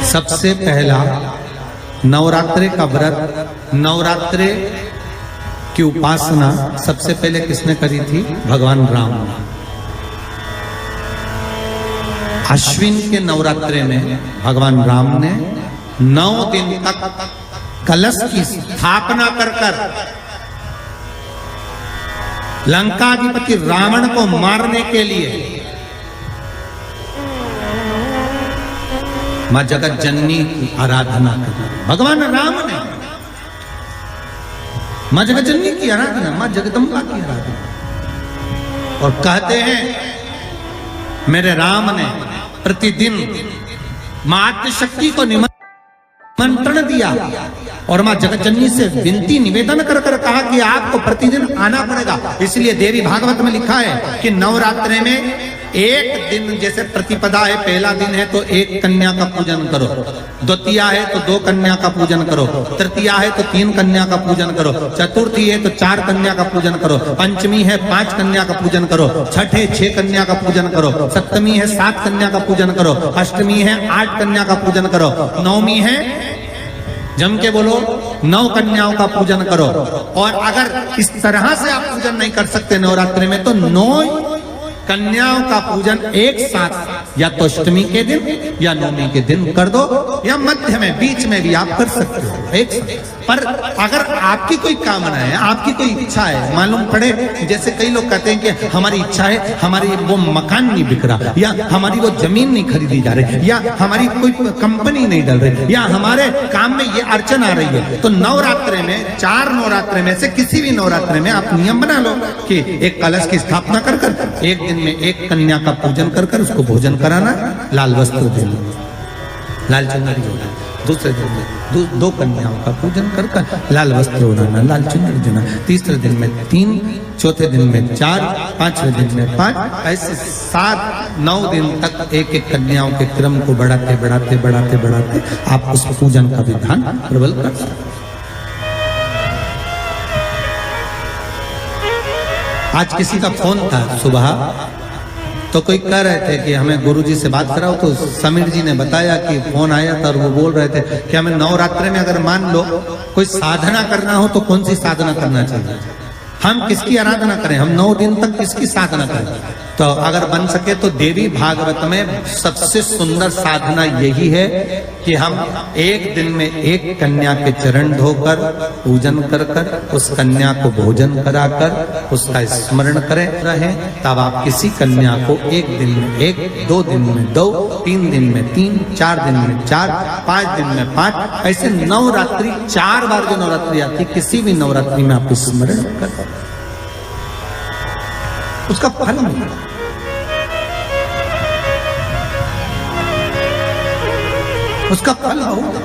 सबसे पहला नवरात्रे का व्रत, नवरात्रे की उपासना सबसे पहले किसने करी थी? भगवान राम ने। अश्विन के नवरात्रे में भगवान राम ने 9 दिन तक कलश की स्थापना कर लंकाधिपति रावण को मारने के लिए मां जगत जननी की आराधना की। भगवान राम ने मां जगत जननी की आराधना, मां जगदम्बा की आराधना। और कहते हैं मेरे राम ने प्रतिदिन मां आद्यशक्ति को निमंत्रण दिया और मां जगत जननी से विनती निवेदन कर कहा कि आपको प्रतिदिन आना पड़ेगा। इसलिए देवी भागवत में लिखा है कि नवरात्रे में एक दिन, जैसे प्रतिपदा है, पहला दिन है तो एक कन्या का पूजन करो, द्वितीया है तो 2 कन्या का पूजन करो, तृतीया है तो 3 कन्या का पूजन करो, चतुर्थी है तो 4 कन्या का पूजन करो, पंचमी है 5 कन्या का पूजन करो, छठ है 6 कन्या का पूजन करो, सप्तमी है 7 कन्या का पूजन करो, अष्टमी है 8 कन्या का पूजन करो, नवमी है, जम के बोलो, 9 कन्याओं का पूजन करो। और अगर इस तरह से आप पूजन नहीं कर सकते नवरात्रि में तो 9 कन्याओं का पूजन एक साथ या तो अष्टमी के दिन या नवमी के दिन कर दो, या मध्य में बीच में भी आप कर सकते हो एक साथ। पर अगर आपकी कोई कामना है, आपकी कोई इच्छा है, मालूम पड़े, जैसे कई लोग कहते हैं कि हमारी इच्छा है, हमारी वो मकान नहीं बिक रहा, या हमारी वो जमीन नहीं खरीदी जा रही, या हमारी कोई कंपनी नहीं डल रही, या हमारे काम में ये अड़चन आ रही है, तो नवरात्रे में 4 नवरात्रे में से किसी भी नवरात्रे में आप नियम बना लो कि एक कलश की स्थापना कर एक दिन में 1 कन्या का पूजन कर उसको भोजन कराना, लाल वस्त्र देना, लाल चुनरी देना, दूसरे दिन में 2 कन्याओं का पूजन कर लाल वस्त्र ओढ़ाना, लाल चुनरी देना, तीसरे दिन में 3, चौथे दिन में 4, 5वें दिन में 5, ऐसे 7-9 दिन तक एक कन्याओं के क्रम को बढ़ाते आप उस पूजन का विधान प्रबल कर सकते। आज किसी का फोन था सुबह, तो कोई कह रहे थे कि हमें गुरुजी से बात कराओ, तो समीर जी ने बताया कि फोन आया था और वो बोल रहे थे कि हमें नवरात्रि में अगर मान लो कोई साधना करना हो तो कौन सी साधना करना चाहिए, हम किसकी आराधना करें, हम 9 दिन तक किसकी साधना करें। तो अगर बन सके तो देवी भागवत में सबसे सुंदर साधना यही है कि हम एक दिन में 1 कन्या के चरण धोकर पूजन कर उस कन्या को भोजन कराकर उसका स्मरण करें रहें। तब आप किसी कन्या को 1 दिन में 1, 2 दिन में 2, 3 दिन में 3, 4 दिन में 4, 5 दिन में 5, ऐसे नवरात्रि 4 बार जो नवरात्रि आती है, किसी भी नवरात्रि में आप स्मरण कर उसका फल मिलेगा। उसका फल होगा।